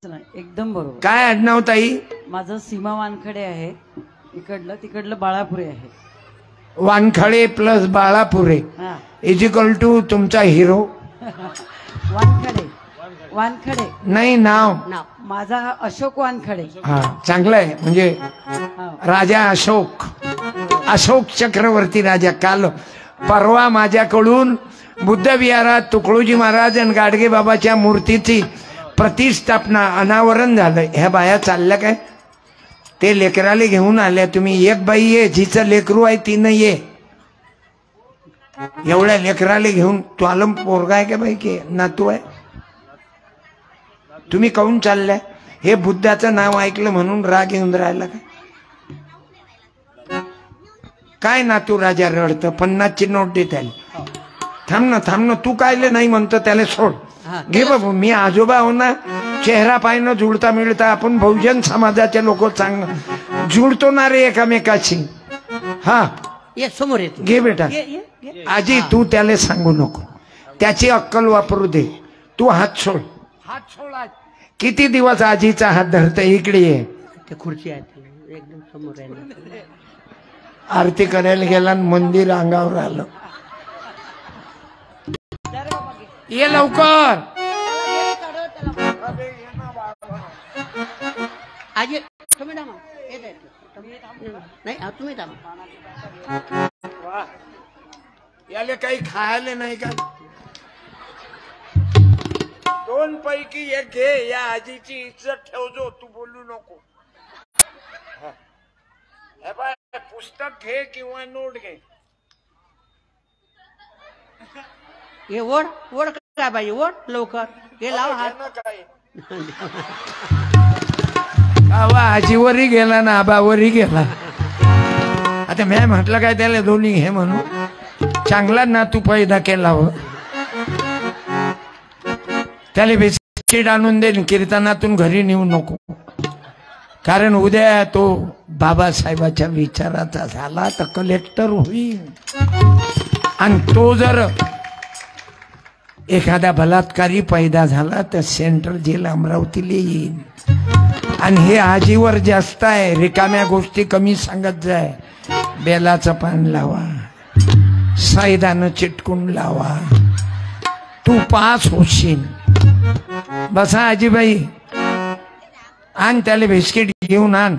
एकदम बरोबर. काय आडनाव ताई? माझं सीमा वानखडे आहे. इकडलं तिकडलं बाळापुरे आहे. Wankhede plus Balapure is equal to तुमचा हिरो. वानखडे वानखडे नाही नाव माझा अशोक वानखडे. हा चांगलं आहे. म्हणजे राजा अशोक, अशोक चक्रवर्ती राजा. काल परवा माझ्याकडून बुद्ध विहारात तुकडोजी महाराज आणि गाडगे बाबाच्या मूर्तीची प्रतिष्ठापना अनावरण झालं. ह्या बाया चालल्या काय? ते लेकराले घेऊन आल्या. तुम्ही एक बाई ये जिचं लेकरू आहे ती नाही ये. एवढ्या लेकराले घेऊन तू आलम पोरगा आहे का बाई की नातू आहे? तुम्ही काहून चालल्या? हे बुद्धाचं नाव ऐकलं म्हणून राग येऊन राहिला काय? काय नातू राजा रडतं? 50ची नोट दे त्याला. थांब ना थांब ना, तू कायले नाही म्हणतो त्याला सोड. घे बाबू, मी आजोबा हो ना. चेहरा पायनं जुळता मिळता. आपण बहुजन समाजाचे लोक चांग जुळतो ना रे एकामेकाशी. हा ये समोर येतो. घे बेटा. आजी तू त्याला सांगू नको, त्याची अक्कल वापरू दे. तू हात सोड. हात सोड. किती दिवस आजीचा हात धरते? इकडे ये. ते खुर्ची आहे एकदम समोर आहे. आरती करायला गेला आणि मंदिर अंगावर आलं. ये लवकर. आजी तुम्ही थांबा. नाही तुम्ही थांबा. याले काही खायला नाही का? 2 पैकी एक घे. या आजीची इज्जत ठेवजो. तू बोलू नको. पुस्तक घे किंवा नोट घे. हे ओढ ओढ काय पाहिजे? ओढ लवकर. हे लाव हात. आवा आजीवरही गेला ना आबावरही गेला. आता मी म्हटलं काय त्याला दोन्ही घे म्हणून. चांगला ना तू पैदा केला हो. त्याला बिस्किट आणून दे. कीर्तनातून घरी नेऊ नको. कारण उद्या तो बाबासाहेबाच्या विचाराचा झाला तर कलेक्टर होईल. आणि तो जर एखादा बलात्कारी पैदा झाला तर सेंट्रल जेल अमरावतीला येईल. आणि हे आजीवर जास्त आहे. रिकाम्या गोष्टी कमी सांगत जाय. बेलाचं पान लावा, सैदानं चिटकून लावा, तू पास होशील. बसा आजीबाई. आण त्याला बिस्किट घेऊन आण.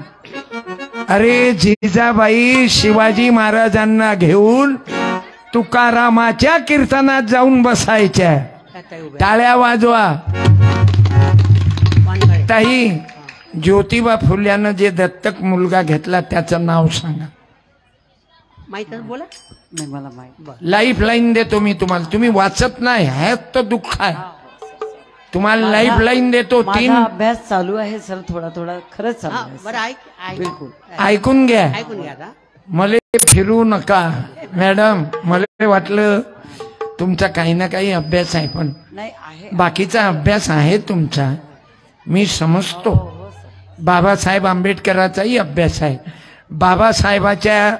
अरे जिजाबाई शिवाजी महाराजांना घेऊन तुकारामाच्या कीर्तनात जाऊन बसायच्या. टाळ्या वाजवा. ताई ज्योतिबा फुल्यानं जे दत्तक मुलगा घेतला त्याचं नाव सांगा. माहित बोला. नाही मला माहित. लाईफ लाईन देतो मी तुम्हाला. तुम्ही वाचत नाही ह्यात तर दुःख आहे. तुम्हाला लाईफ लाईन देतो. 3 अभ्यास चालू आहे सर. थोडा थोडा खरंच चालू आहे. बिलकुल ऐकून घ्या. मला फिरू नका मॅडम. मला वाटलं तुमचा काही ना काही अभ्यास आहे, पण बाकीचा अभ्यास आहे तुमचा. मी समजतो. बाबासाहेब आंबेडकरांचाही अभ्यास आहे. बाबासाहेबाच्या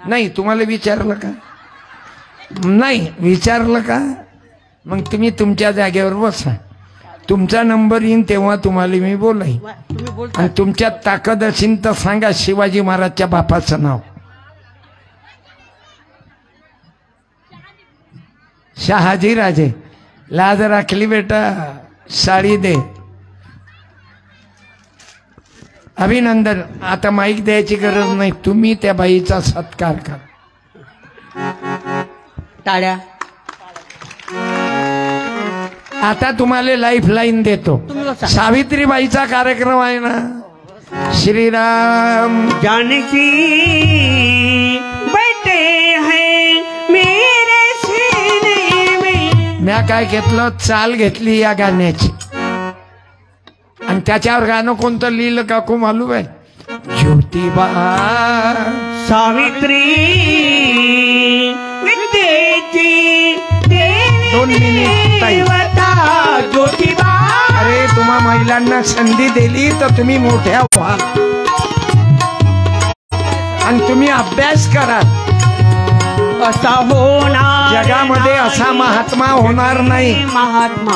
नाही तुम्हाला विचारलं का? नाही विचारलं का? मग तुम्ही तुमच्या जागेवर बसा. तुमचा नंबर येईन तेव्हा तुम्हाला मी बोलाय. आणि तुमच्यात ताकद असेल तर सांगा शिवाजी महाराजच्या बापाचं नाव. शहाजी राजे. लाज राखली बेटा. साडी दे. अभिनंदन. आता माईक द्यायची गरज नाही. तुम्ही त्या बाईचा सत्कार करा. टाळ्या. आता तुम्हाला लाईफ लाईन देतो. सावित्रीबाईचा कार्यक्रम आहे ना. श्रीराम जानकी बैठे हैं मेरे सीने में. म्या काय घेतलं? चाल घेतली या गाण्याची. आणि त्याच्यावर गाणं कोणतं लिहिलं काकू मालूम आहे? ज्योतिबा सावित्री विद्येची 2 मिनिट ताई. ज्योतिबा. अरे तुम्हा महिलांना संधी दिली तर तुम्ही मोठ्या व्हा. आणि तुम्ही अभ्यास करा. असा होणार जगामध्ये असा महात्मा होणार नाही. महात्मा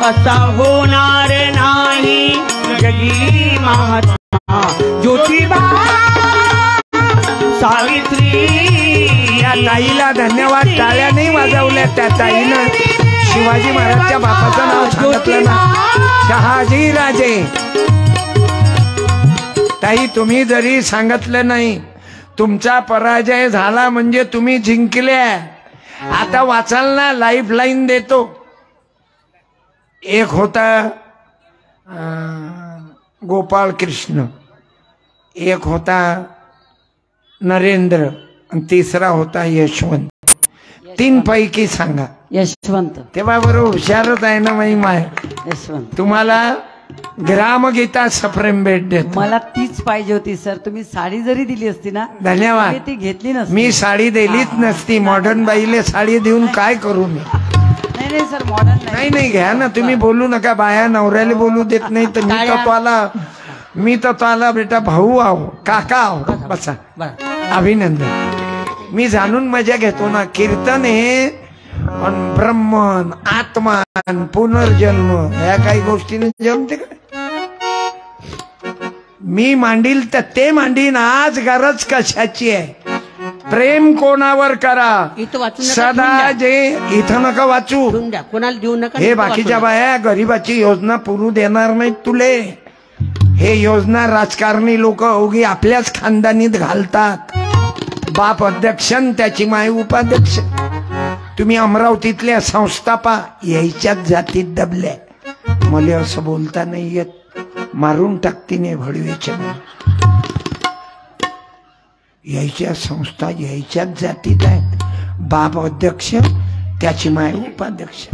असा होणार नाही. बाई महात्मा ज्योतिबा सावित्री. या ताईला धन्यवाद. टाळ्या नाही वाजवल्या त्या ताईनं. शिवाजी महाराजच्या बापाचं नाव सांगितलं ना, शहाजी राजे. ताई तुम्ही जरी सांगितलं नाही, तुमचा पराजय झाला म्हणजे तुम्ही जिंकल्या. आता वाचाल ना, लाईफ लाईन देतो. एक होता गोपाळ कृष्ण, एक होता नरेंद्र आणि तिसरा होता यशवंत. तीन पैकी सांगा. यशवंत. तेव्हा बरोबर हुशारच आहे ना माई माय. यशवंत. तुम्हाला ग्रामगीता सप्रेम भेट देतो. मला तीच पाहिजे होती सर. तुम्ही साडी जरी दिली असती ना, धन्यवाद. ती घेतली नसती. मी साडी दिलीच नसती. मॉडर्न बाईले साडी देऊन काय करू मी. नाही सर, मॉडर्न नाही नाही घ्या ना. तुम्ही बोलू नका. बाया नवऱ्याला बोलू देत नाही. तर मी तर तुला बेटा भाऊ आहो, काका आहो. बसा. अभिनंदन. मी जाणून मजा घेतो ना. कीर्तन हे ब्रह्मन, आत्मान, पुनर्जन्म ह्या काही गोष्टीने जमते का. मी मांडील तर ते मांडीन. आज गरज कशाची आहे. प्रेम कोणावर करा सदा. जे इथं नका वाचू, कोणाला देऊ नका. हे बाकीच्या बाया गरीबाची योजना पुरू देणार नाहीत तुले. हे योजना राजकारणी लोक उगी आपल्याच खानदानीत घालतात. बाप अध्यक्ष त्याची माय उपाध्यक्ष. तुम्ही अमरावतीतल्या संस्थापा यायच्याच जातीत दबल्या. मला असं बोलता नाही येत. मारून टाकतीने भडवेचे. यायच्या संस्था यायच्याच जातीत आहेत. बाप अध्यक्ष त्याची माय उपाध्यक्ष.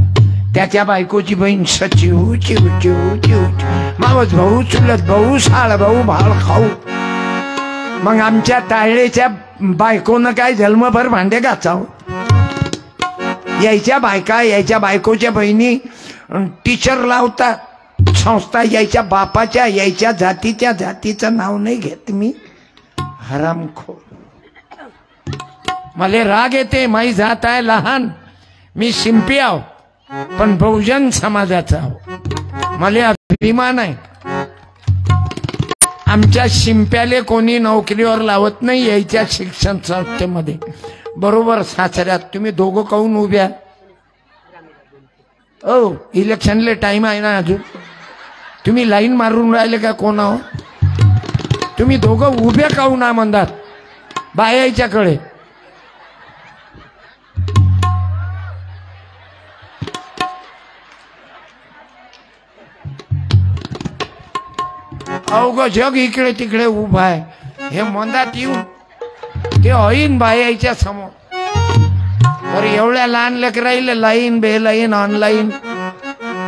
त्याच्या बायकोची बहीण सचिव चिव चिव चिव. मावस भाऊ, चुलत भाऊ, साळ भाऊ, भाळ खाऊ. मग आमच्या तायडेच्या बायकोनं काय जन्मभर भांडे घाचाव. यायच्या बायका, यायच्या बायकोच्या बहिणी टीचर लावतात. संस्था यायच्या बापाच्या, यायच्या जातीचं नाव नाही घेत मी. हरामखोर. मला राग येते. माई जात आहे लहान. मी शिंपी आहो, पण बहुजन समाजाचा आहो. मला अभिमान आहे. आमच्या शिंप्याले कोणी नोकरीवर लावत नाही. यायच्या शिक्षण संस्थेमध्ये बरोबर सासऱ्यात. तुम्ही दोघं काहून उभ्या. ओ इलेक्शनले टाइम आहे ना अजून. तुम्ही लाईन मारून राहिले का कोणा. तुम्ही दोघं उभ्या काहून ना म्हणतात बायाच्याकडे. अवघ जग इकडे तिकडे उभा आहे. हे मंदात येऊ ते होईन बायाच्या समोर. तर एवढ्या लहान लेकराईला लाईन बे लाईन ऑनलाईन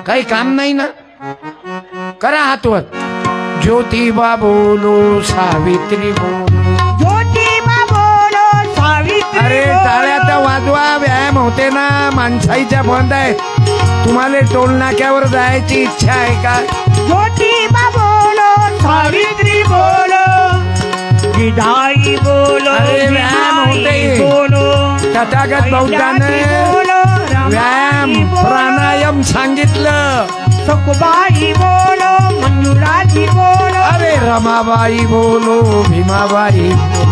काही काम नाही ना. करा हातवर. ज्योतिबा बोलो सावित्री बोलो. ज्योतिबा बोलो सावित्री. अरे टाळ्या तर वाजवा. व्यायाम होते ना. माणसाईच्या बंद आहे. तुम्हाला टोल नाक्यावर जायची इच्छा आहे का. ज्योतिबा बोलो सावित्री बोलो. विधाई बोलो. अरे व्यायाम होते. बोलो. तथागत बौद्धाने व्यायाम प्राणायाम सांगितलं. सकुबाई बोलो. मंजुळाजी बोलो. अरे रमाबाई बोलो, भीमाबाई बोलो.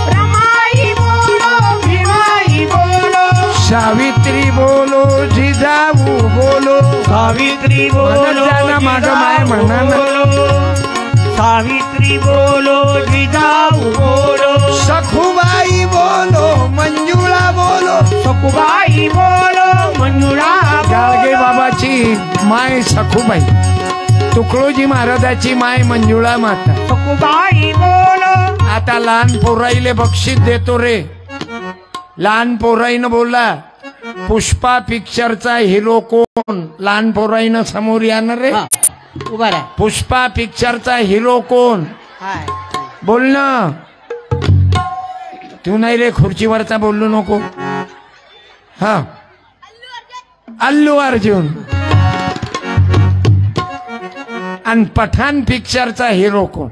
रमाई बोलो. भीमाई बोलो. सावित्री बोलो, जिजाऊ बोलो. सावित्री बोलो. माग माय म्हणा ना. सावित्री बोलो. जिजाऊ बोलो. सखुबाई बोलो, मंजुळा बोलो. सकुबाई बोलो. मंजुळा. गाडगे बाबाची माय सखुबाई. तुकडोजी महाराजाची माय मंजुळा माता. सकुबाई बोलो. आता लहान पोराईले बक्षीस देतो रे. लहान पोराईनं बोला. पुष्पा पिक्चरचा हिरो कोण. लहान पोराईनं समोर येणार रे. उभा राहा. पुष्पा पिक्चरचा हिरो कोण बोल ना. तू नाही रे खुर्चीवरचा बोलू नको. हा अल्लू अर्जुन. आणि पठाण पिक्चरचा हिरो कोण.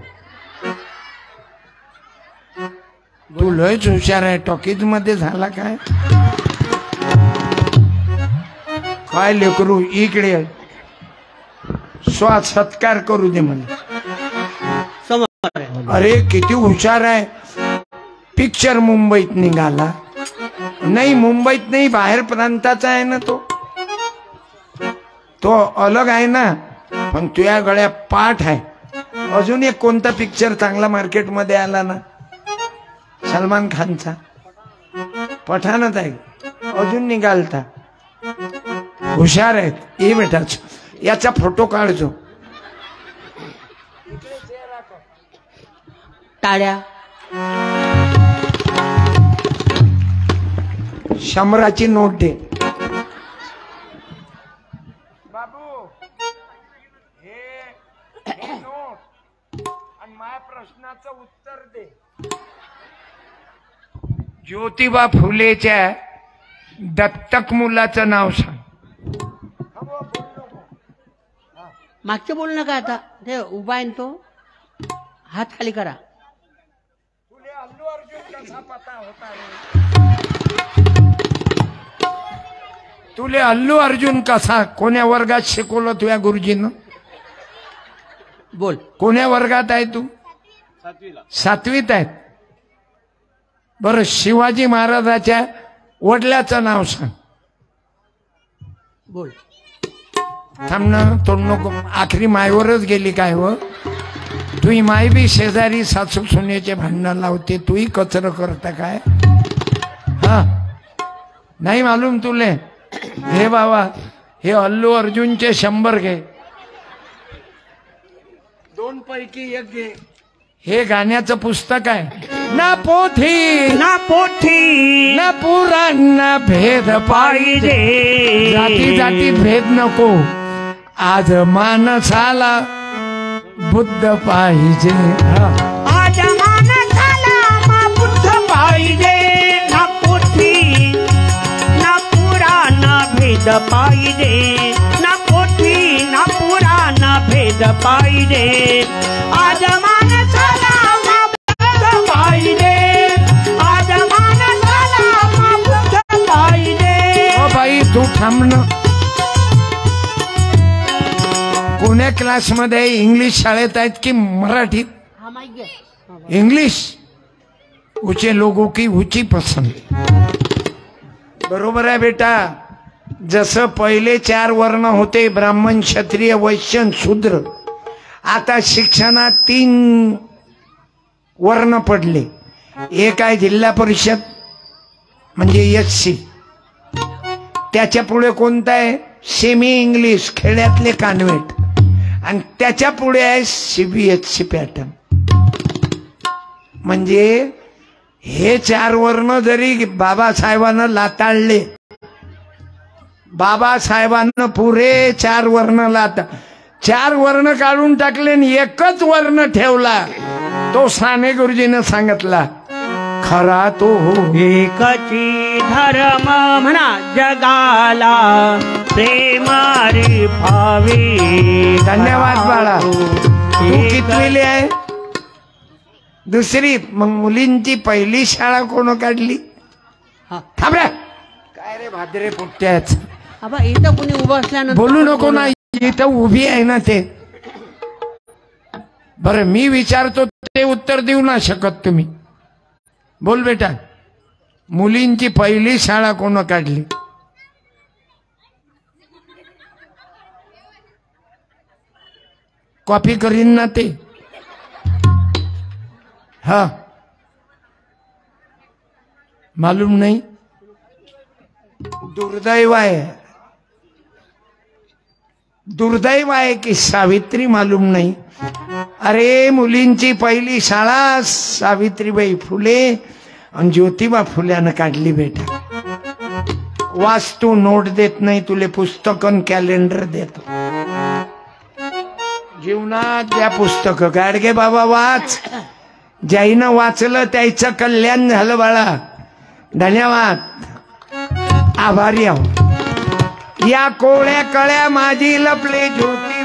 तू लयच हुशार आहे. टॉकीज मध्ये झाला काय. काय लेकरू इकडे सत्कार करू दे मला. अरे किती हुशार आहे. पिक्चर मुंबईत निघाला नाही, मुंबईत नाही, बाहेर प्रांताचा आहे ना तो अलग आहे ना. पण तुझ्या गळ्या पाठ आहे. अजून एक कोणता पिक्चर चांगला मार्केटमध्ये आला ना, सलमान खानचा पठाणच आहे, अजून निघालता. हुशार आहेत. ये बेटाच याचा फोटो काढजो. टाळ्या. 100ची नोट दे बाबू. हे नोट आणि माझ्या प्रश्नाचं उत्तर दे. ज्योतिबा फुलेच्या दत्तक मुलाचं नाव सांग. मागचं बोल नका आता, ते उभा आहे तो, हात खाली करा. तुले अल्लू अर्जुन कसा पता होता रे? तुले अल्लू अर्जुन कसा कोण्या वर्गात शिकवलं तुझ्या गुरुजीनं? बोल. कोण्या वर्गात आहे तू? 7वीत आहेत. बरं, शिवाजी महाराजाच्या वडिलाचं नाव सांग. बोल. थांब ना, तोंड नको. आखरी मायवरच गेली काय व? तुही माय बी शेजारी सासू सुनेचे भांडण लावते, तूही कचर करता काय? हा नाही मालूम तुले? हे बाबा, हे अल्लू अर्जुनचे 100 घे. 2 पैकी 1 घे. हे गाण्याचं पुस्तक आहे. ना पोथी ना पोथी ना पुराण ना भेद पाहिजे, जाती जातीत भेद नको. आज माणसाला बुद्ध पाहिजे. आज माणसाला बुद्ध पाहिजे. ना पोथी ना पुराण भेद पाहिजे. ना पोथी ना पुराण भेद पाहिजे. आज माणसाला बुद्ध पाहिजे. आज माणसाला बुद्ध पाहिजे. ओ बाई तू थांब ना. कोण्या क्लासमध्ये? इंग्लिश शाळेत आहेत की मराठीत? इंग्लिश. ऊंचे लोगों की ऊंची पसंद. बरोबर आहे बेटा. जसं पहिले 4 वर्ण होते, ब्राह्मण क्षत्रिय वैश्य शूद्र, आता शिक्षणात 3 वर्ण पडले. एक आहे जिल्हा परिषद म्हणजे SC, त्याच्या पुढे कोणता आहे? सेमी इंग्लिश खेड्यातले कॉन्व्हेंट, आणि त्याच्या पुढे आहे CBSE पॅटर्न. म्हणजे हे 4 वर्ण जरी बाबासाहेबांना लाताळले, बाबासाहेबांना पुरे 4 वर्ण लाता, 4 वर्ण काढून टाकले आणि एकच वर्ण ठेवला. तो साने गुरुजीने सांगितला खरा तो हो. एकची धर्म म्हणा जगाला, प्रेमारी भावी. धन्यवाद बाळा. तू कितवीली आहे? 2री. मग मुलींची पहिली शाळा कोण काढली? थांब रे. काय रे भाद्रे पुट्ट्याच. आबा इथं कोणी उभं असल्यानंतर बोलू नको ना. इथं उभी आहे ना ते. बरं मी विचारतो ते उत्तर देऊ ना शकत तुम्ही? बोल बेटा, मुलींची पहिली शाळा कोण काढली? कॉपी करीन ना ते. हा मालूम नाही. दुर्दैव आहे, दुर्दैव आहे की सावित्री मालूम नाही. अरे मुलींची पहिली शाळा सावित्रीबाई फुले आणि ज्योतिबा फुल्यानं काढली बेटा. वास्तू नोट देत नाही तुले, पुस्तक कॅलेंडर देतो. जीवनात द्या पुस्तक. गाडगे बाबा वाच. ज्याईनं वाचलं त्याचं कल्याण झालं बाळा. धन्यवाद. आभारी आहो. या कोळ्या कळ्या माझी लपले ज्योती.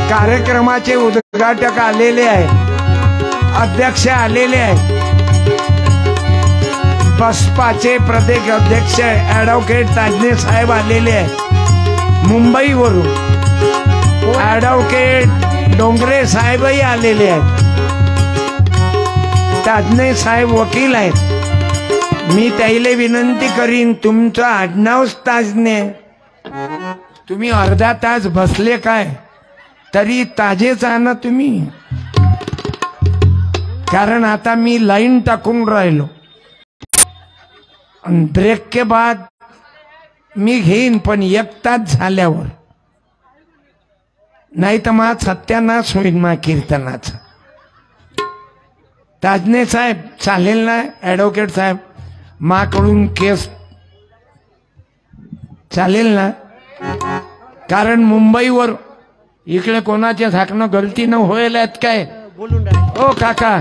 कार्यक्रमाचे उद्घाटक आलेले आहे, अध्यक्ष आलेले आहे. बसपाचे प्रदेश अध्यक्ष ऍडव्होकेट ताजने साहेब आलेले आहे मुंबईवरून. ऍडव्होकेट डोंगरे साहेबही आलेले आहेत, ताजने साहेब वकील आहेत. मी त्याला विनंती करीन, तुमचं आडनावच ताजने, तुम्ही अर्धा तास बसले काय तरी ताजेच आहे ना तुम्ही. कारण आता मी लाईन टाकून राहिलो, ब्रेक के बाद मी घेईन, पण 1 तास झाल्यावर, नाही तर मा सत्यानाश होईल मा कीर्तनाचा. ताजने साहेब चालेल ना? ॲडव्होकेट साहेब, माकडून केस चालेल ना? कारण मुंबईवर इकडे कोणाच्या झाकणं गलती न होईल काय बोलून राहिले. ओ काका,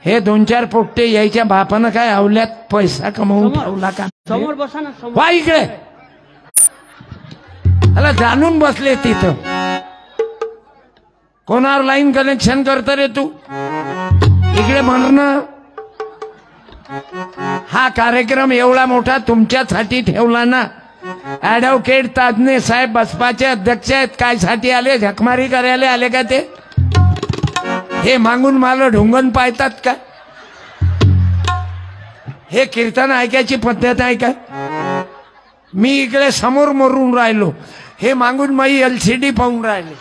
हे 2-4 पोट्टे यायच्या बापानं काय आवल्यात पैसा कमवून ठेवला का? समोर बसा ना, समोर. वा इकडे, अला जाणून बसले तिथं. कोणावर लाईन कनेक्शन करत रे तू? इकडे म्हणणं, हा कार्यक्रम एवढा मोठा तुमच्यासाठी ठेवला ना. ॲडव्होकेट ताजने साहेब बसपाचे अध्यक्ष आहेत. काय साठी आले? झकमारी करायला आले का ते? हे मागून मला ढोंगण पाहतात का? हे कीर्तन ऐकायची पद्धत आहे का? मी इकडे समोर मरून राहिलो, हे मागून माझी LCD पाहून राहिले.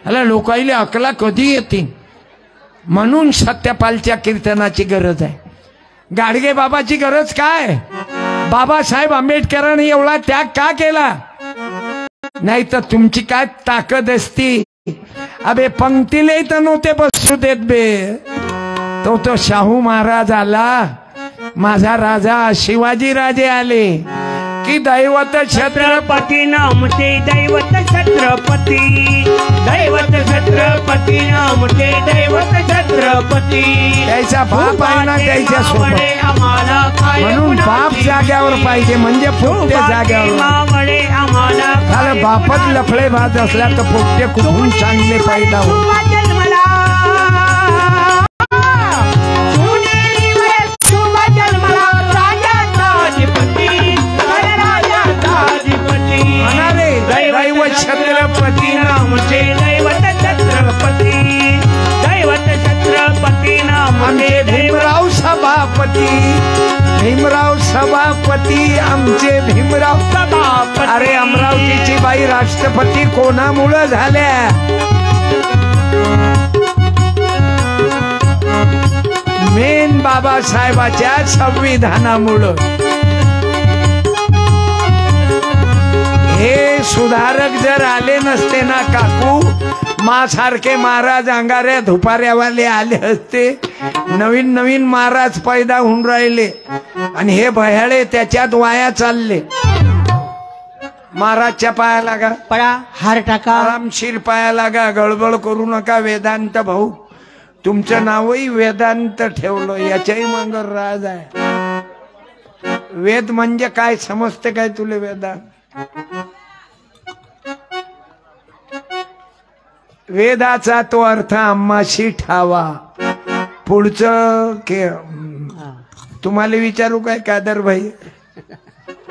अला लोकाईले अकला कधी येतील? म्हणून सत्यपालच्या कीर्तनाची गरज आहे. गाडगे बाबाची गरज काय? बाबासाहेब आंबेडकरांनी एवढा त्याग का केला? नाही तर तुमची काय ताकद असती? अबे पंक्तीले तर नव्हते बसू देत बे. तो शाहू महाराज आला, माझा राजा शिवाजी राजे आले की दैवत छत्रपती नामते दैवत छत्रपती, दैवत छत्रपती नामते दैवत छत्रपती. त्याचा बाप आहे ना त्याच्या सोबत, म्हणून बाप जाग्यावर पाहिजे, म्हणजे पोट्टे जाग्यावर. झालं बापच लफडे भात असला तर पोट्टे कुठून चांगले पाहिजे. दैवत छत्रपती नामचे दैवत छत्रपती, दैवत छत्रपती नामचे भीमराव सभापती, भीमराव सभापती आमचे भीमराव सभापती. अरे अमरावतीची बाई राष्ट्रपती कोणामुळं झाल्या? मेन बाबासाहेबाच्या संविधानामुळं. हे सुधारक जर आले नसते ना काकू, मा सारखे महाराज अंगाऱ्या धुपाऱ्यावाले आले असते. नवीन नवीन महाराज पैदा होऊन राहिले आणि हे भयाळे त्याच्यात वाया चालले. महाराजच्या पाया लागा, पळा, हार टाका, आरामशीर पाया लागा, गडबड करू नका. वेदांत भाऊ, तुमचं नावही वेदांत ठेवलं, याच्याही मग राज आहे. वेद म्हणजे काय समजते काय तुले? वेदांत वेदाचा तो अर्थ आम्हाशी ठावा. पुढचं के तुम्हाला विचारू काय कादर भाई?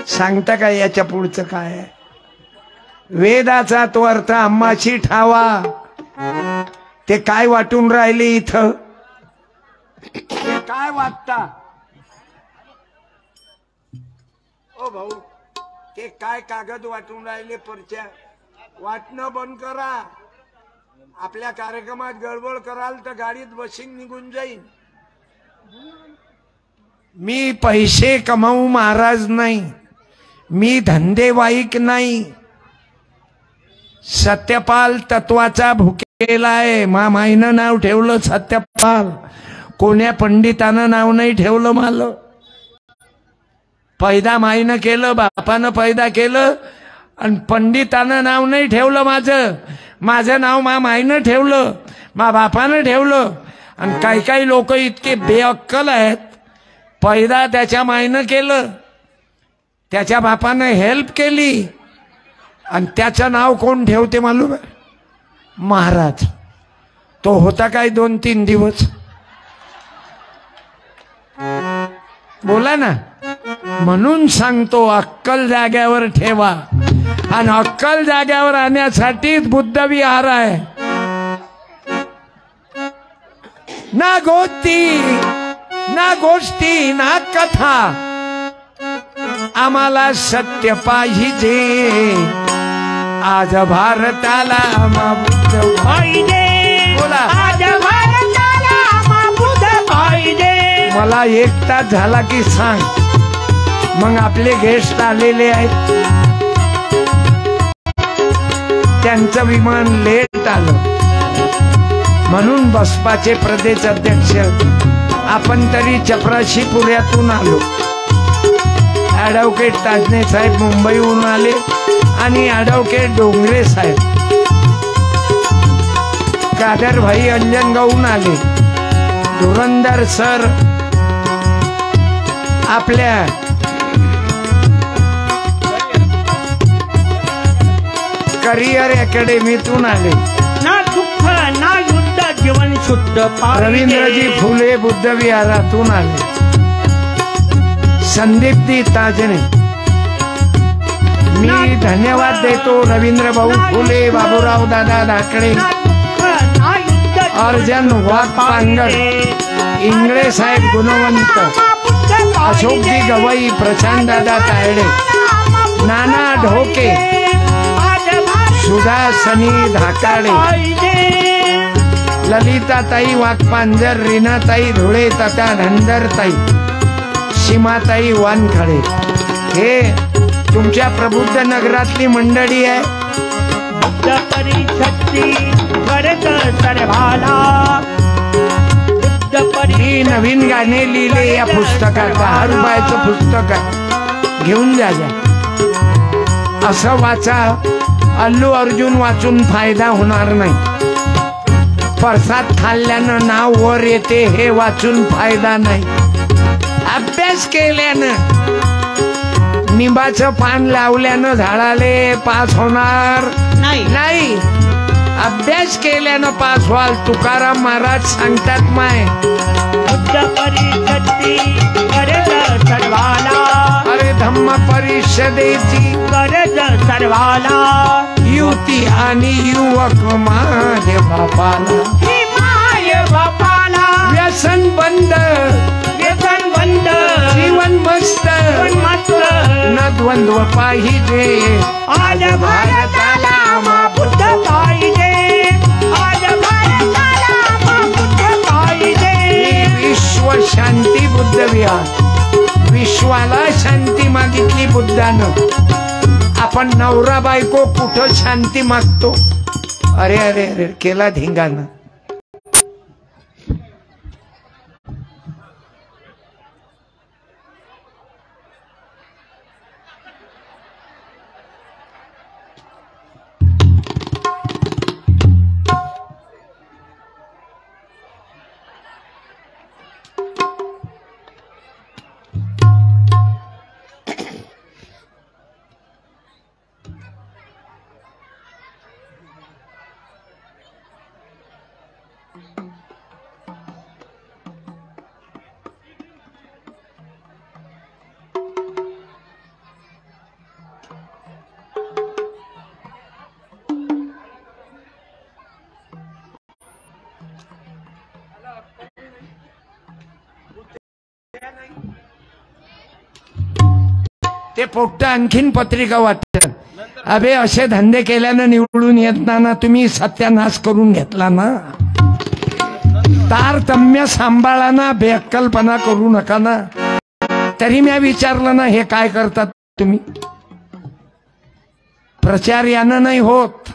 सांगता काय याच्या पुढचं काय आहे? वेदाचा तो अर्थ आम्हाशी ठावा. ते काय वाटून राहिले इथं? ते काय वाटता? ओ भाऊ, ते काय कागद वाटून राहिले? परच्या वाटणं बंद करा. आपल्या कार्यक्रमात गडबड कराल तर गाडीत बसीन निघून जाईन. मी पैसे कमावू महाराज नाही, मी धंदेवाईक नाही. सत्यपाल तत्वाचा भुकेला आहे. माईनं नाव ठेवलं सत्यपाल, कोण्या पंडितानं नाव नाही ठेवलं मला. पैदा माईनं केलं, बापानं पैदा केलं, आणि पंडितानं नाव नाही ठेवलं माझं. माझं नाव माईनं ठेवलं, बापानं ठेवलं. आणि काही काही लोक इतके बेअक्कल आहेत, पैदा त्याच्या माईनं केलं, त्याच्या बापानं हेल्प केली, आणि त्याचं नाव कोण ठेवते मालूम आहे? महाराज. तो होता काय 2-3 दिवस? बोला ना. म्हणून सांगतो, अक्कल जाग्यावर ठेवा. आणि अक्कल जाग्यावर आणण्यासाठीच बुद्ध विहार आहे. ना गोष्टी ना कथा, आम्हाला सत्य पाहिजे. आज भारताला बुद्ध पाहिजे. बोला, आज भारताला बुद्ध पाहिजे. मला 1 तास झाला की सांग. मग आपले गेस्ट आलेले आहेत, त्यांचं विमान लेट आलं म्हणून बसपाचे प्रदेश अध्यक्ष आपण तरी चपराशी पुण्यातून आलो. ॲडव्होकेट ताजने साहेब मुंबईहून आले आणि ॲडव्होकेट डोंगरे साहेब कादरभाई अंजनगावहून आले. धुरंधर सर आपल्या करिअर अकॅडमीतून आले. ना दुःख ना युद्ध जीवन शुद्ध पाहिजे. रवींद्रजी फुले बुद्ध विहारातून आले. संदीपजी ताजने मी धन्यवाद देतो. रवींद्र भाऊ फुले, बाबूराव दादा धाकडे, अर्जन वाघपांगड, इंगळे साहेब गुणवंत, अशोकजी गवई, प्रशांत दादा तायडे, नाना ढोके, सुधा सनी धाकाडे, ललिताताई वाघपांजर, रीनाताई धुळे तथा धनंदरताई, सीमाताई वानखडे. हे तुमच्या प्रबुद्ध नगरातली मंडळी आहे. बुद्ध परिषदची गरज सर्वाला. ही नवीन गाणे लिहिले या पुस्तकात. 10 रुपयाचं पुस्तक आहे, घेऊन जा. असं वाचा, अल्लू अर्जुन वाचून फायदा होणार नाही. प्रसाद खाल्ल्यानं नाव वर येते हे वाचून फायदा नाही. अभ्यास केल्यानं, निंबाचं पान लावल्यानं झाडाले पास होणार नाही. अभ्यास केल्यानं पास व्हाल. तुकाराम महाराज सांगतात माय. बुद्ध परिषदची गरज सर्वाला. अरे धम्म परिषदेची गरज सर्वाला. युती आणि युवक माझे बापाला. माय बापाला. व्यसन बंद, व्यसन बंद. जीवन मस्त, मस्त. न द्वंद्व पाहिजे. आज भारताला बुद्ध पाहिजे. आज भारताला बुद्ध पाहिजे. विश्व शांती बुद्ध विहार. विश्वाला शांती मागितली बुद्धानं. आपण नवरा बायको कुठं शांती मागतो. अरे अरे अरे केला धिंगाणा. ते पोट्ट आणखीन पत्रिका वाटतात. अबे असे धंदे केल्यानं निवडून येत ना. तुम्ही सत्यानाश करून घेतला ना. तारतम्य सांभाळा ना, बेअक्कलपणा करू नका ना. तरी मी विचारलं ना, हे काय करतात तुम्ही? प्रचार यानं नाही होत.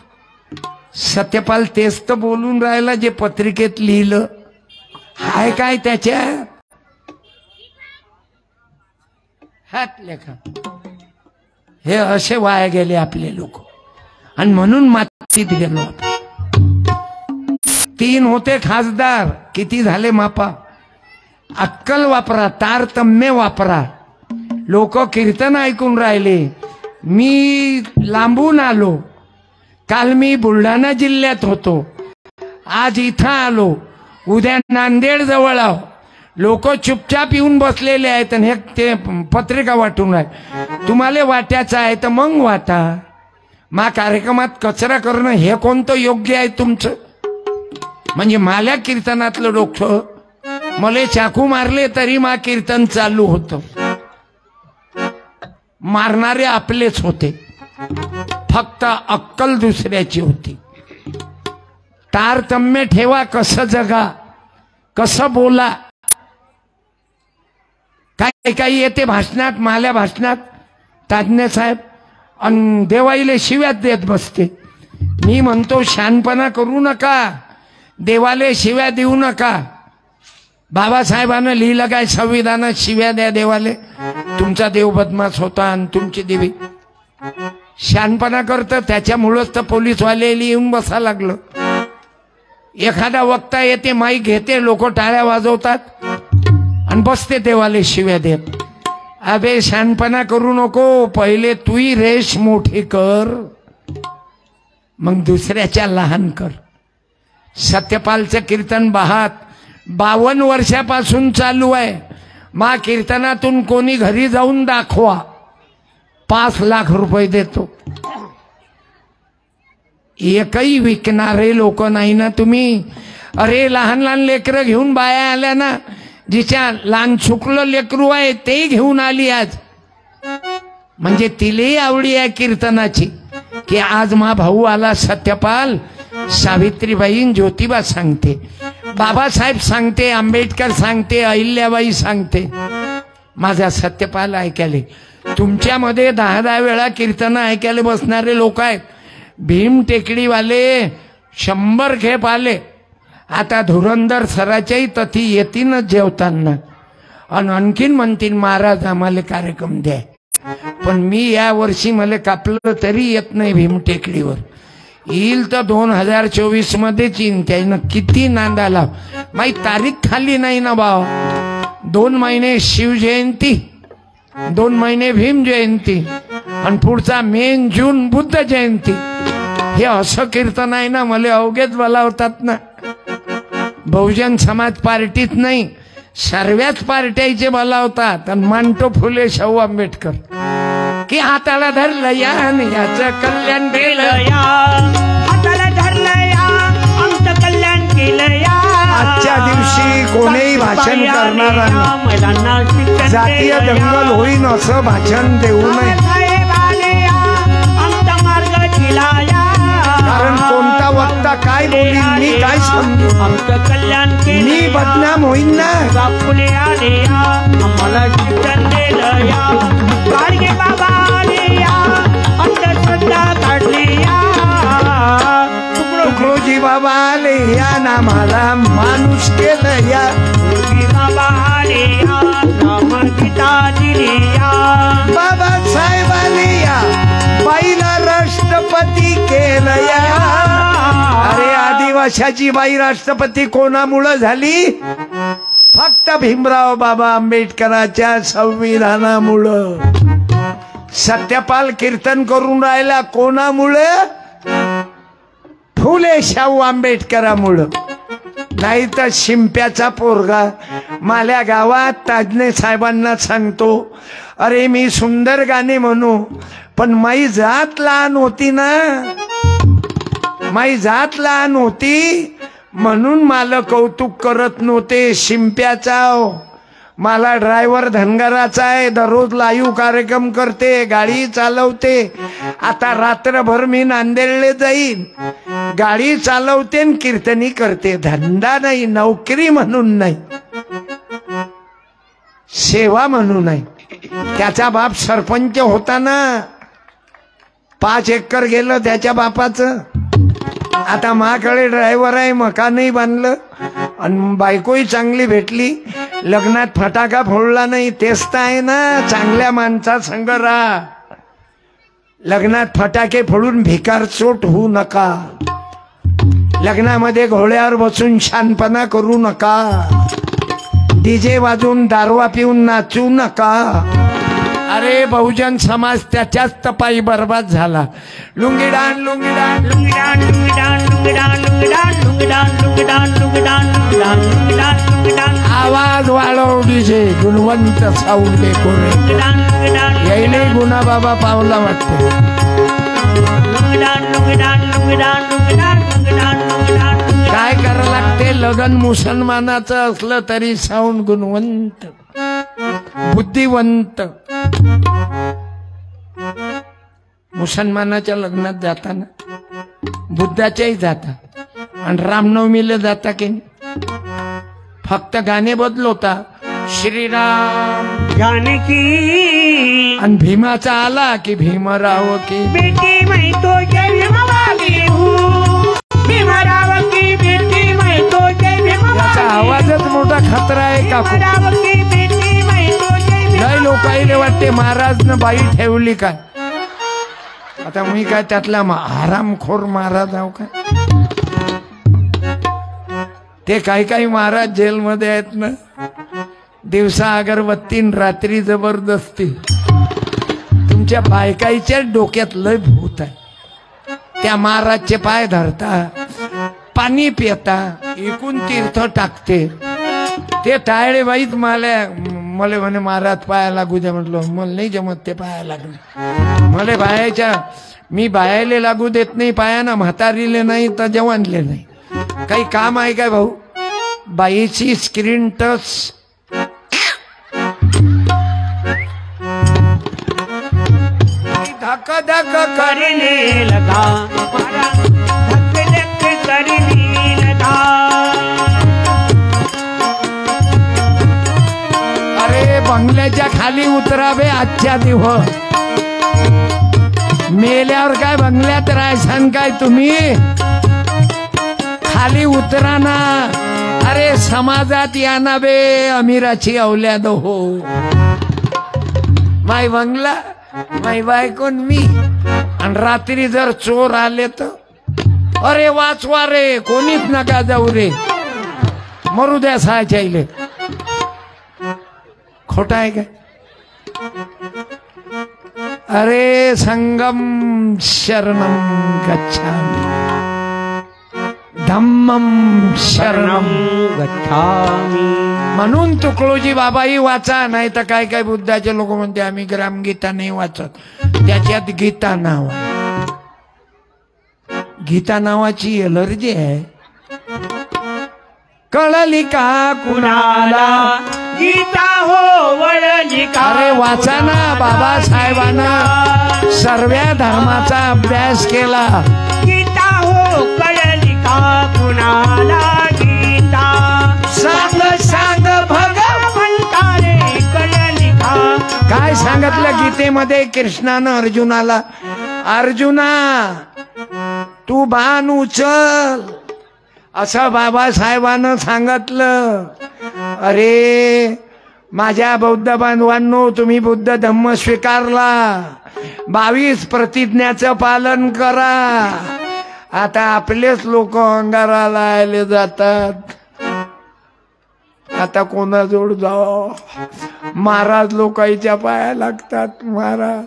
सत्यपाल तेच तर बोलून राहिला जे पत्रिकेत लिहिलं. हाय काय त्याच्यात? हात लेखा. हे असे वाया गेले आपले लोक. आणि म्हणून मातीत गेलो. 3 होते खासदार, किती झाले मापा. अक्कल वापरा, तारतम्य वापरा. लोक कीर्तन ऐकून राहिले. मी लांबून आलो. काल मी बुलढाणा जिल्ह्यात होतो, आज इथं आलो, उद्या नांदेड जवळ आहो. लोक चुपचाप येऊन बसलेले आहेत आणि हे ते पत्रिका वाटून आहे. तुम्हाला वाटायचं आहे तर मग वाटा. मा कार्यक्रमात कचरा करणं हे कोणतं योग्य आहे तुमचं? म्हणजे माल्या कीर्तनातलं डोकं मले चाकू मारले तरी मा कीर्तन चालू होतं. मारणारे आपलेच होते, फक्त अक्कल दुसऱ्याची होती. तारतम्य ठेवा, कसं जगा, कसं बोला. काही काही येते भाषणात, माल्या भाषणात ताज्ञे साहेब अन देवाईले शिव्यात देत बसते. मी म्हणतो शहाणपणा करू नका, देवाले शिव्या देऊ नका. बाबासाहेबांना लिहिलं काय संविधानात, शिव्या द्या देवाले. तुमचा देव बदमाश होता आणि तुमची देवी शहाणपणा करतं, त्याच्यामुळंच तर पोलीसवाले येऊन बसा लागलं. एखादा वक्ता येते, माईक घेते, लोक टाळ्या वाजवतात आणि बसते देवाले शिव्या देत. अबे शहाणपणा करू नको, पहिले तूही रेश मोठी कर, मग दुसऱ्याच्या लहान कर. सत्यपालचं कीर्तन 52 वर्षापासून चालू आहे. मा कीर्तनातून कोणी घरी जाऊन दाखवा, 5 लाख रुपये देतो. एकही विकणारे लोक नाही ना तुम्ही. अरे लहान लहान लेकरं घेऊन बाया आल्या ना, जिच्या लहान चुकलं लेकरू आहे ते घेऊन आली आज. म्हणजे तिलेही आवडी आहे कीर्तनाची, की आज मा भाऊ आला सत्यपाल. सावित्रीबाई ज्योतिबा सांगते, बाबासाहेब सांगते, आंबेडकर सांगते, अहिल्याबाई सांगते, माझा सत्यपाल ऐकायले. तुमच्यामध्ये 10-10 वेळा कीर्तन ऐकायला बसणारे लोक आहेत. भीम टेकडीवाले 100 खेप आले. आता धुरंधर सराच्याही तथी येतीनच जेवताना, आणि आणखीन म्हणतील महाराज आम्हाला कार्यक्रम द्या. पण मी या वर्षी मला कापलं तरी येत नाही भीम टेकडीवर. येईल तर 2024 मध्येच येईन. त्यानं किती नांदाला, माही तारीख खाली नाही ना भाव. 2 महिने शिवजयंती, 2 महिने भीम जयंती, आणि पुढचा मेन जून बुद्ध जयंती. हे असं कीर्तन आहे ना, मला अवघेच बोलावतात ना. बहुजन समाज पार्टीत नाही, सर्वच पार्ट्याचे बोलावतात. आणि मांडतो फुले शाहू आंबेडकर, की हाताला धरलं या आणि याचं कल्याण केलं या, हाताला धरलं या, आमचं कल्याण केलं या. आजच्या दिवशी कोणीही भाषण करणारा नाही. जातीय दंगल होईन असं भाषण देऊ नये. आमचा मार्ग दिला या, कारण कोणता वक्ता काय बोलील मी काय समजू. आमचं कल्याण केलं, मी बदनाम होईन ना. बापुले आले या, आम्हाला शिक्षण दिलं या. गाडगे बाबा आले या, अंधश्रद्धा काढली या. तुकडोजी बाबा आले या, ना मला माणूस केलं या. तुकडोजी बाबा आले या, रामगीता दिली या. बाबासाहेब आले या, बाईला राष्ट्रपती केलं या. अरे आदिवासाची बाई राष्ट्रपती कोणामुळं झाली? फक्त भीमराव बाबा आंबेडकरांच्या संविधानामुळं. सत्यपाल कीर्तन करून राहिला कोणामुळं? फुले शाहू आंबेडकरामुळं. नाही तर शिंप्याचा पोरगा माल्या गावात ताजने साहेबांना सांगतो, अरे मी सुंदर गाणे म्हणू, पण माई जात लहान होती ना, माई जात लहान होती म्हणून मला कौतुक करत नव्हते. शिंप्याचा मला ड्रायव्हर धनगराचा आहे, दररोज लाईव्ह कार्यक्रम करते, गाडी चालवते. आता रात्रभर मी नांदेडले जाईन, गाडी चालवते आणि कीर्तनी करते. धंदा नाही, नोकरी म्हणून नाही, सेवा म्हणून नाही. त्याचा बाप सरपंच होता ना, 5 एकर गेलं त्याच्या बापाचं. आता माकडे ड्रायव्हर आहे, मकानही बांधलं आणि बायकोही चांगली भेटली, लग्नात फटाका फोडला नाही. तेच तर आहे ना, चांगल्या माणसा संग राहा, लग्नात फटाके फोडून भिकार चोट होऊ नका. लग्नामध्ये घोड्यावर बसून शानपणा करू नका. डीजे वाजून दारवा पिऊन नाचू नका. अरे बहुजन समाज त्याच्याच तपाई बर्बाद झाला. लुंगीडान लुंगीडान लुंगीडान लुंगीडान लुंगीडान लुंगीडान लुंगीडान लुंगीडान लुंगीडान लुंगीडान लुंगीडान लुंगीडान. आवाज वाढव डीजे, गुणवंत साऊंड डेकोरे. लुंगीडान लुंगीडान यायले गुन्हा बाबा पावला वाटते. काय करावं लागते? लगन मुसलमानाचं असलं तरी साऊंड गुणवंत बुद्धिवंत. मुसलमानाच्या लग्नात जाताना बुद्धाच्याही जातात आणि रामनवमीला जाता की फक्त गाणे बदलवता श्रीराम जानकी आणि भीमाचा आला की भीमराव की बेटी मैं तो जय भीमवाली हूँ, भीमराव की बेटी मैं तो जय भीमवाली. याचा आवाजच मोठा खतरा आहे काकू. भीमराव की बेटी मैं तो जय भीमवाली. लय लोकाईले वाटते महाराजनं बाई ठेवली काय. आता मी काय त्यातला आरामखोर महाराज आहो काय. ते काही काही महाराज जेलमध्ये आहेत ना, दिवसा अगरबत्ती रात्री जबरदस्ती. तुमच्या बायकाईच्या डोक्यात लय भूत आहे. त्या महाराजचे पाय धरता, पाणी पिता, एकूण तीर्थ टाकते. ते टाळे बाईत मला म्हणे महाराज पाया लागू द्या. म्हटलं मला नाही जमत ते पाया लागले. मला बायाच्या मी बायाले लागू देत नाही पायानं, म्हातारीले नाही तर जवानले नाही. काही काम आहे काय भाऊ? बाईची स्क्रीन टच धक धक करने लगा, धक धक करने लगा. अरे बंगल्याच्या खाली उतरावे आजच्या दिवस. मेल्यावर काय बंगल्यात राहायसान काय तुम्ही? खाली उतरा ना. अरे समाजात या ना बे अमीराची औलाद हो. माय बंगला माय बायकोन मी. आणि रात्री जर चोर आले तर अरे वाचवा रे, कोणीच नका जाऊ रे, मरू द्या सायच्याईले. खोटा आहे काय? अरे संगम शरणम गच्छामि, धम्मम शरणम गच्छामि. म्हणून तुकडोजी बाबाही वाचा. नाही तर काय काय बुद्धाचे लोक म्हणते आम्ही ग्रामगीता नाही वाचत. त्याच्यात गीता नाव आहे. गीता नावाची एलर्जी आहे. कळली का कुणाला गीता हो वळली का? अरे वाचा ना. बाबासाहेबांना सर्व धर्माचा अभ्यास केला. गीता हो कळली का कुणाला? गीता सांग सांग भगवंता रे कळली का? काय सांगितलं गीतेमध्ये कृष्णानं अर्जुनाला? अर्जुना तू बाण उचल असं बाबासाहेबांना सांगितलं. अरे माझ्या बौद्ध बांधवांनो, तुम्ही बुद्ध धम्म स्वीकारला, 22 प्रतिज्ञाचं पालन करा. आता आपलेच लोक अंगाराला आले जातात. आता कोणाजवळ जाओ? महाराज लोकांच्या पाया लागतात. महाराज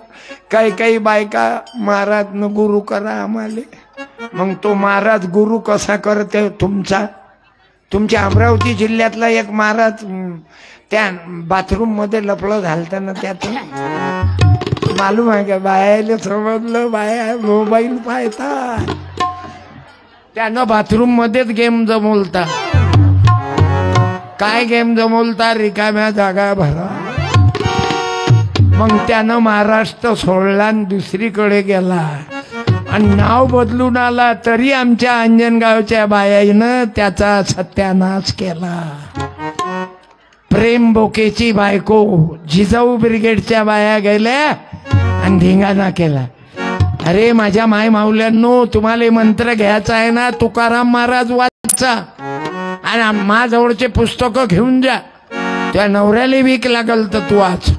काही काही बायका महाराज न गुरु करा आम्हाला. मग तो महाराज गुरु कसा करते तुमचा? तुमच्या अमरावती जिल्ह्यातला एक महाराज त्या बाथरूम मध्ये लपलं झालतं ना, त्यात मालूम आहे का? बायाला समजलं, बाया मोबाईल पाहतात. त्यानं बाथरूम मध्येच गेम जमवलता. काय गेम जमवलता? रिकाम्या जागा भरा. मग त्यानं महाराष्ट्र सोडला आणि दुसरीकडे गेला आणि नाव बदलून आला. तरी आमच्या अंजनगावच्या बायानं त्याचा सत्यानाश केला. प्रेम बोकेची बायको जिजाऊ ब्रिगेडच्या बाया गेल्या आणि धिंगाणा केला. अरे माझ्या माय माऊल्यांनो, तुम्हाला मंत्र घ्यायचा आहे ना, तुकाराम महाराज वाचा आणि माझ्याजवळचे पुस्तकं घेऊन जा. त्या नवऱ्याला वीक लागल तर तू वाच.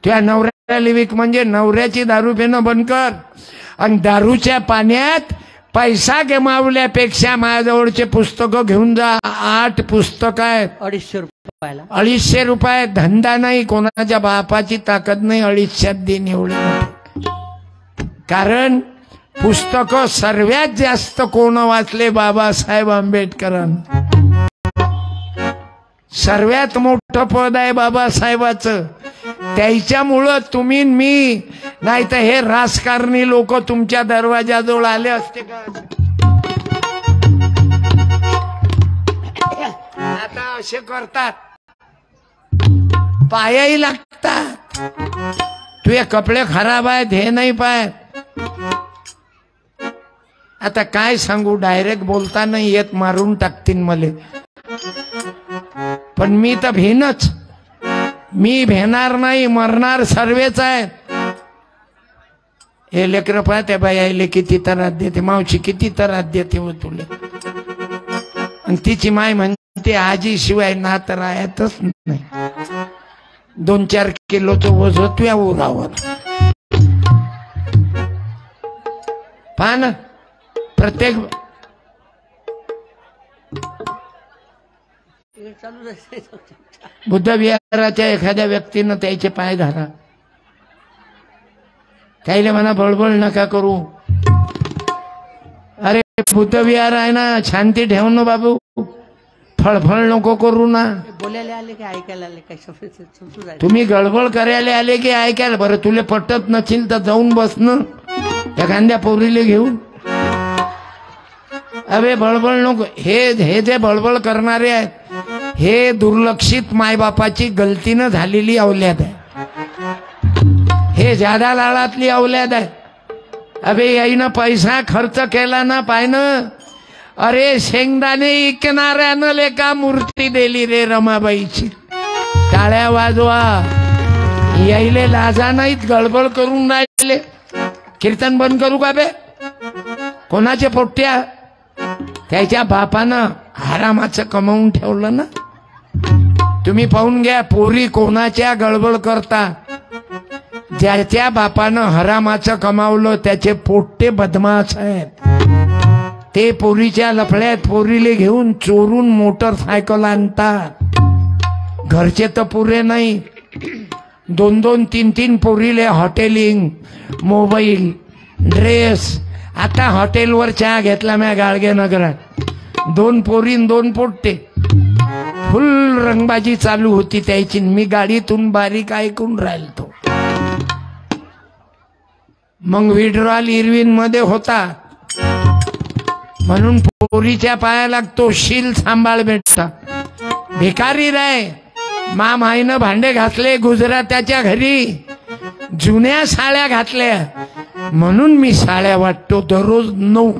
त्या नवऱ्याला वीक म्हणजे नवऱ्याची दारू पिणं बंद कर. आणि दारूच्या पाण्यात पैसा गमावल्यापेक्षा माझ्याजवळचे पुस्तकं घेऊन जा. 8 पुस्तक आहेत. 250 रुपयाला. 250 रुपये. धंदा नाही, कोणाच्या बापाची ताकद नाही 250 दिन एवढे. कारण पुस्तकं सर्वात जास्त कोण वाचले? बाबासाहेब आंबेडकरांनी. सर्वात मोठं पद आहे बाबासाहेबाचं. त्याच्यामुळं तुम्ही मी नाही तर हे राजकारणी लोक तुमच्या दरवाजाजवळ आले असते का? आता असे करतात, पायाही लागतात. तुझे कपडे खराब आहेत हे नाही पाय. आता काय सांगू, डायरेक्ट बोलता नाही येत, मारून टाकतील मले. पण मी तर भिनच, मी भेणार नाही, मरणार सर्वेच आहेत. हे लेकर पाहते बाई आईले किती त्रास देते, मावशी किती त्रास देते हो तुला. आणि तिची माय म्हणते आजी शिवाय नात राहतच नाही. 2-4 किलोचं वज तुया उरावर. पहा ना, प्रत्येक बुद्ध विहाराच्या एखाद्या व्यक्तीनं त्याचे पाय धरा, त्याला म्हणा बळबळ नका करू. अरे बुद्ध विहार आहे ना, शांती ठेव ना बाबू, फळफळ नको करू ना. बोलायला आले की ऐकायला आले काय? तुम्ही गडबड करायला आले की ऐकायला? बरं तुला पटत नसेल तर जाऊन बस ना एखाद्या पोरीले घेऊन. अबे बळबळ नको. हे जे बळबळ करणारे आहेत हे दुर्लक्षित मायबापाची गलतीनं झालेली औलाद आहे. हे जादा लाडातली औलाद आहे. अबे याईनं पैसा खर्च केला ना पायनं. अरे शेंगदाणे इकणाऱ्यानं लेका मूर्ती दिली रे रमाबाईची. टाळ्या वाजवा. याईले लाजा नाहीत, गडबड करून राहिले. कीर्तन बंद करू का बे? कोणाचे पोट्या? त्याच्या बापानं हरामाचं कमावून ठेवलं ना. तुम्ही पाहून घ्या, पोरी कोणाच्या गडबड करता. ज्याच्या बापानं हरामाचं कमावलं त्याचे पोट्टे बदमाश आहेत. ते पोरीच्या लफड्यात पोरीले घेऊन चोरून मोटरसायकल आणतात. घरचे तर पुरे नाही, 2-2, 3-3 पोरीले हॉटेलिंग, मोबाईल, ड्रेस. आता हॉटेलवर चहा घेतला म्या गाडगे नगरात. 2 पोरी 2 पोट्टे. फुल रंगबाजी चालू होती त्याची. मी गाडीतून बारीक ऐकून राहिलो. मग विड्रॉल इरविन मध्ये होता म्हणून पोरीच्या पाया लागतो. शील सांभाळ बेटा, भिकारी राय. मामाईनं भांडे घातले गुजराताच्या घरी, जुन्या साड्या घातल्या म्हणून मी साड्या वाटतो दररोज 9.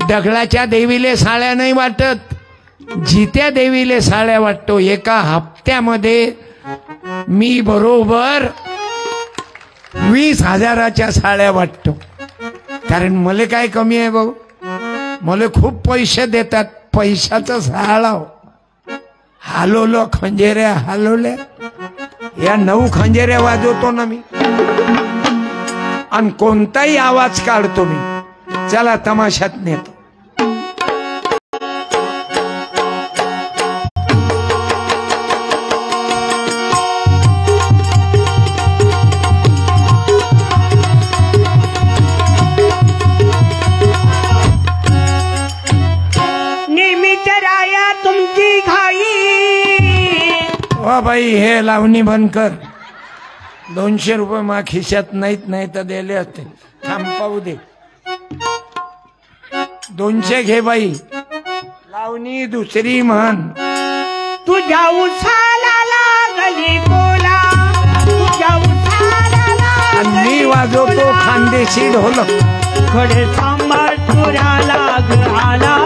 दगडाच्या देवीले साड्या नाही वाटत, जित्या देवीले साड्या वाटतो. एका हप्त्यामध्ये मी बरोबर 20,000च्या साड्या वाटतो. कारण मला काय कमी आहे भाऊ, मला खूप पैसे देतात. पैशाचं साळाव हलवलं, खंजेऱ्या हलवल्या. या 9 खंजेऱ्या वाजवतो ना मी, आणि कोणताही आवाज काढतो मी. चला तमाशात नेतो. बाई हे लावणी बंद कर. 200 रुपये मा खिशात नाहीत, नाही तर दिले असते. थांब पाहू दे. 200 घे बाई. लावणी दुसरी म्हण. तुझ्या उसाला लागली बोला, तुझ्या उसाला लागली. मी वाजवतो खानदेशी ढोलक. खडे सांभाळ तुरा लाग आला,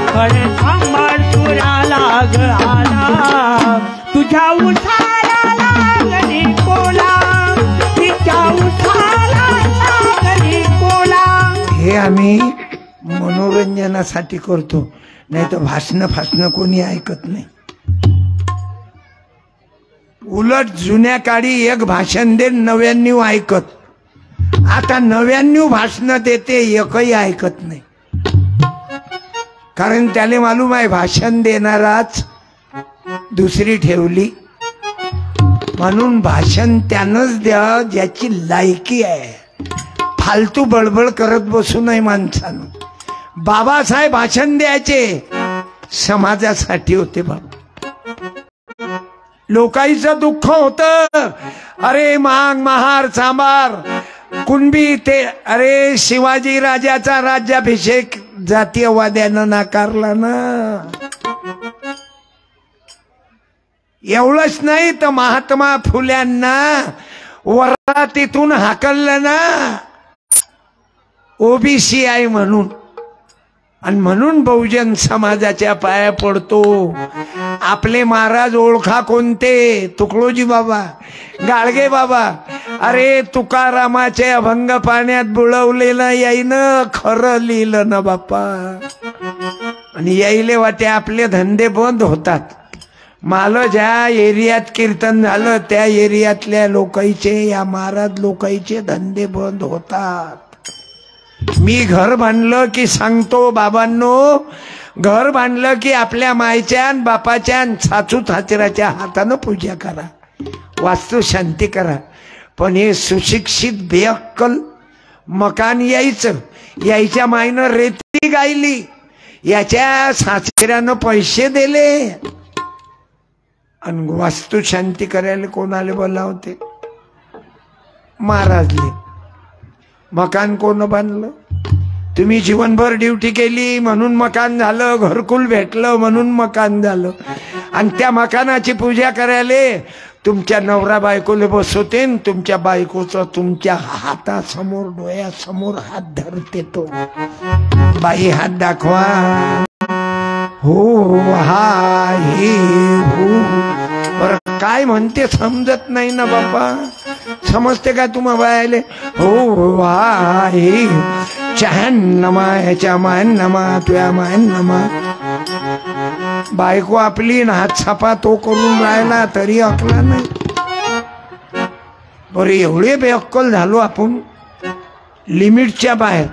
खडे सांभाळ तुरा लाग आला. तुझ्या उसाला लागली बोला, तिच्या उसाला लागली बोला. हे आम्ही मनोरंजनासाठी करतो, नाही तर भाषण कोणी ऐकत नाही. उलट जुन्या काळी एक भाषण दे 99 ऐकत. आता 99 भाषण देते, एकही ऐकत नाही. कारण त्याला मालूम आहे भाषण देणाराच दुसरी ठेवली. म्हणून भाषण त्यानंच द्या ज्याची लायकी आहे. फालतू बळबळ करत बसू नये माणसानं. बाबासाहेब भाषण द्यायचे, समाजासाठी होते बाबा. लोकांचं दुःख होतं. अरे माग महार सांबार कुणबी ते, अरे शिवाजी राजाचा राज्याभिषेक जातीयवाद्यानं नाकारला ना. एवढंच नाही तर महात्मा फुल्यांना वरातीतून हाकललं ना, ओबीसी आहे म्हणून. आणि म्हणून बहुजन समाजाच्या पाया पडतो. आपले महाराज ओळखा कोणते? तुकडोजी बाबा, गाडगे बाबा. अरे तुकारामाचे अभंग पाण्यात बुडवलेलं याईनं खरं लिहिलं ना बाप्पा. आणि याईले वाटे आपले धंदे बंद होतात. माल ज्या एरियात कीर्तन झालं त्या एरियातल्या लोकांचे, या महाराज लोकांचे धंदे बंद होतात. मी घर बांधलं की सांगतो बाबांनो, घर बांधलं की आपल्या मायच्या आणि बापाच्या सासू सासऱ्याच्या हातानं पूजा करा, वास्तू शांती करा. पण हे सुशिक्षित बेअक्कल मकान यायच्या मायनं रेती गायली, याच्या सासऱ्यानं पैसे दिले आणि वास्तू शांती करायला कोणाला बोलावते? महाराजले. मकान कोण बांधलं? तुम्ही जीवनभर ड्युटी केली म्हणून मकान झालं, घरकुल भेटलं म्हणून मकान झालं. आणि त्या मकानाची पूजा करायला तुमच्या नवरा बायकोले बसवते, तुमच्या बायकोचं तुमच्या हातासमोर डोळ्यासमोर हात धरते. तो बाई हात दाखवा, हो हा हे हो. बरं काय म्हणते समजत नाही ना बाप्पा. समजते का तुम्हा बायले? हो हा हे चहान्नमा, ह्याच्या मायन्नमा, तुया मायन्नमा. बायको आपली हात छापा तो करून राहिला तरी अकला नाही. बरं एवढे बेअक्कल झालो आपण, लिमिटच्या बाहेर.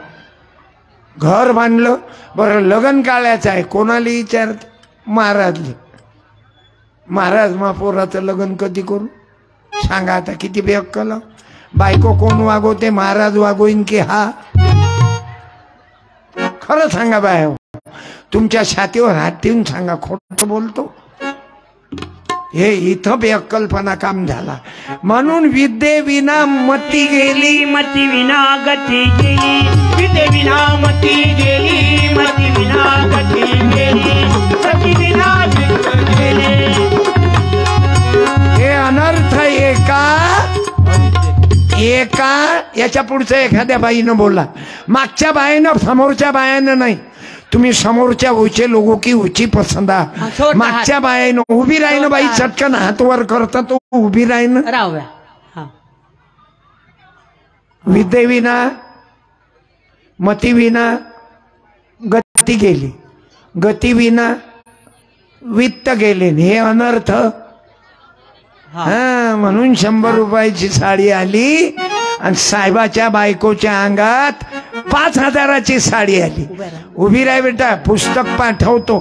घर बांधलं, बरं लग्न काढायचं आहे, कोणाला विचारत? महाराजले. महाराज महापौराचं लग्न कधी करू सांगा आता? किती बेअक्कल. बायको कोण वागवते? महाराज वागवीन की हा? खरं सांगा बाय, तुमच्या छातीवर हात ठेवून सांगा, खोटं बोलतो? हे इथं बेअक्कलपणा काम झाला. म्हणून विद्येविना मती गेली, मती विना गती गेली. विद्ये विना मती गेली, मती विना गती गेली. गती विना गेली. हे अनर्थ एका याच्या पुढचं एखाद्या बाईनं बोला. मागच्या बाईनं समोरच्या बायानं नाही. तुम्ही समोरच्या ऊंचे लोगों की ऊंची पसंदा. मागच्या बाईनं उभी राहीन, बाई चटकन हात वर करता तो उभी राहीन. विद्येविना मतीविना गती गेली, गतीविना वित्त गेले. हे अनर्थ. म्हणून 100 रुपयाची साडी आली आणि साहेबाच्या बायकोच्या अंगात 5000ची साडी आली. उभी राह बेटा, पुस्तक पाठवतो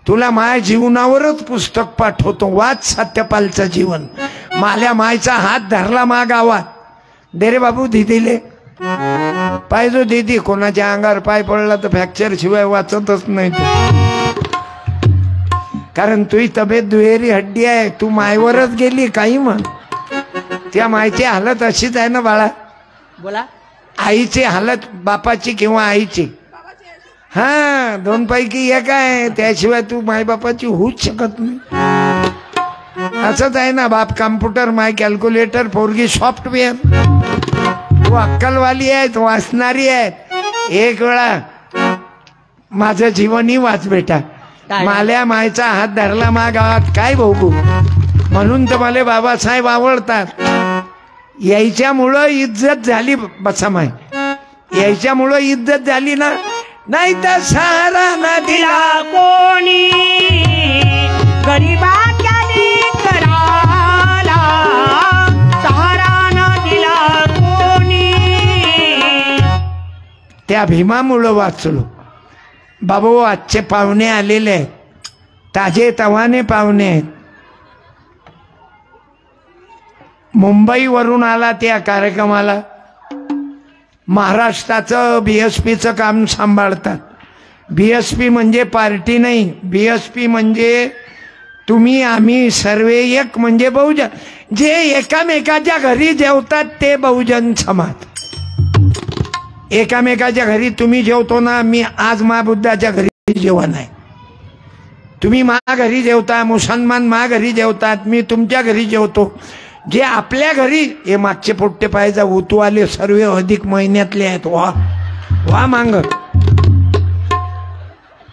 तुला, माय जीवनावरच पुस्तक पाठवतो, वाच सत्यपालचं जीवन. माल्या मायचा हात धरला मा गावात, दे रे बाबू दीदीले. पाहिजो दीदी, कोणाच्या अंगावर पाय पडला तर फ्रॅक्चर शिवाय वाचतच नाही तो. कारण तुझी तब्येत दुहेरी हड्डी आहे, तू मायवरच गेली. काही म्हण, त्या मायची हालत अशीच आहे ना बाळा. बोला. आईची हालत बापाची किंवा आईची, हा दोन पैकी एक आहे. त्याशिवाय तू मायबापाची होऊच शकत नाही. असंच आहे ना. बाप कॉम्प्युटर, माय कॅल्क्युलेटर, पोरगी सॉफ्टवेअर. तू अक्कलवाली आहे, तू वाचणारी आहे. एक वेळा माझं जीवनही वाच बेटा. माल्या मायचा हात धरला मा गावात, काय भोगू. म्हणून तर मला बाबासाहेब आवडतात. यायच्यामुळं इज्जत झाली. बसा माय, यायच्यामुळं इज्जत झाली ना. नाही तर सहारा ना दिला कोणी, गरीबाच्या कराला सहारा ना दिला कोणी. त्या भीमामुळं वाचलो. बाबू आजचे पाहुणे आलेले आहेत, ताजे तवाने पाहुणे आहेत. मुंबईवरून आला त्या कार्यक्रमाला. महाराष्ट्राचं बीएसपीचं काम सांभाळतात. बीएसपी म्हणजे पार्टी नाही, बीएसपी म्हणजे तुम्ही आम्ही सर्व एक म्हणजे बहुजन. जे एकामेकाच्या घरी जेवतात ते बहुजन समाज. एकामेकाच्या घरी तुम्ही जेवतो ना, मी आज महाबुद्धाच्या घरी जेवण आहे. तुम्ही मा घरी जेवता, मुसलमान मा घरी जेवतात, मी तुमच्या घरी जेवतो. जे आपल्या घरी हे मागचे पोट्टे पाहिजे उतवाले सर्व अधिक महिन्यातले आहेत. वा वा मांग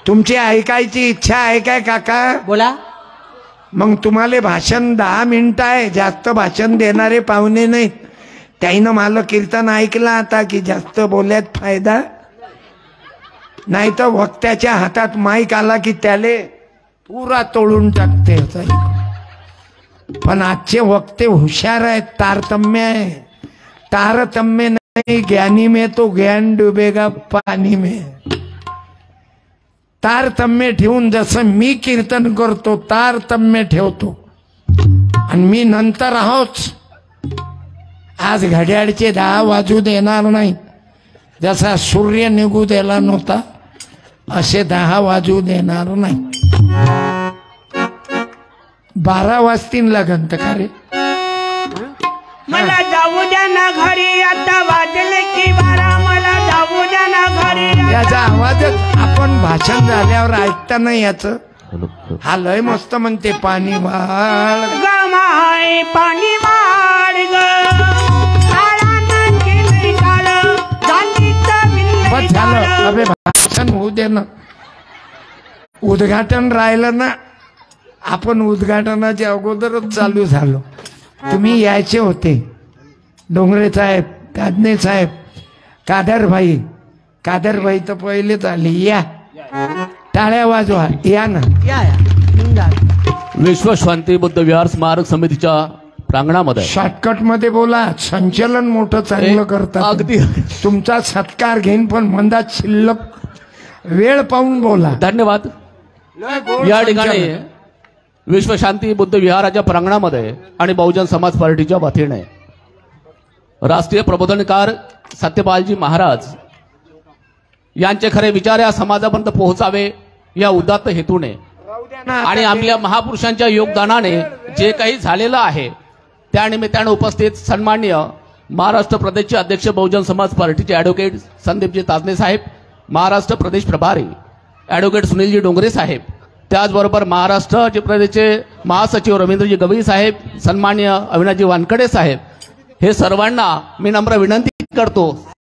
तुमची ऐकायची इच्छा आहे काय काका? बोला. मग तुम्हाला भाषण 10 मिनिटं आहे, जास्त भाषण देणारे पाहुणे नाहीत. त्याईनं मला कीर्तन ऐकलं आता की जास्त बोलण्यात फायदा नाही, तर वक्त्याच्या हातात माईक आला की त्याले पुरा तोडून टाकते. पण आजचे वक्ते हुशार आहेत. तारतम्य आहे, तारतम्य नहीं. ज्ञानी में तो ज्ञान डुबेगा पाणी में. तारतम्य ठेवून जसं मी कीर्तन करतो तारतम्य ठेवतो. आणि मी नंतर आहोच. आज घड्याळचे 10 वाजू देणार नाही. जसा सूर्य निघू दिला नव्हता असे 10 वाजू देणार नाही. 12 वाजतील लागन तर का रे? मला जाऊ द्या ना घरी, आता वाजले की 12. मला जाऊ द्या ना घरी. याचा आवाजच आपण भाषण झाल्यावर ऐकता नाही. याचं हा लय मस्त म्हणते. पाणी वाळ गमाय पाणी वाढ ग, बस झालं. अबे भाषण होऊ दे ना. उद्घाटन राहिलं ना. आपण उद्घाटनाच्या अगोदरच चालू झालो. तुम्ही यायचे होते. डोंगरे साहेब, कादने साहेब, कादरभाई तर पहिलेच आले. या टाळ्या वाजवा. या ना. या या. विश्व शांती बुद्ध विहार स्मारक समितीच्या प्रांगणामध्ये शॉर्टकट मध्ये बोला. संचलन मोठं चांगलं करतात. अगदी तुमचा सत्कार घेईन पण मंदात शिल्लक वेळ पाहून बोला. धन्यवाद. या ठिकाणी विश्व शांती बुद्ध विहाराच्या प्रांगणामध्ये आणि बहुजन समाज पार्टीच्या वतीने राष्ट्रीय प्रबोधनकार सत्यपालजी महाराज यांचे खरे विचार या समाजापर्यंत पोहोचावे या उदात्त हेतूने आणि आपल्या महापुरुषांच्या योगदानाने जे काही झालेलं आहे त्या निमित्ताने उपस्थित सन्माननीय महाराष्ट्र प्रदेशचे अध्यक्ष बहुजन समाज पार्टीचे ॲडव्होकेट संदीपजी ताजने साहेब, महाराष्ट्र प्रदेश प्रभारी ॲडव्होकेट सुनीलजी डोंगरे साहेब, त्याचबरोबर महाराष्ट्र प्रदेशचे महासचिव रवींद्रजी गवई साहेब, सन्माननीय अविनाशजी वानकडे साहेब, हे सर्वांना मी नम्र विनंती करतो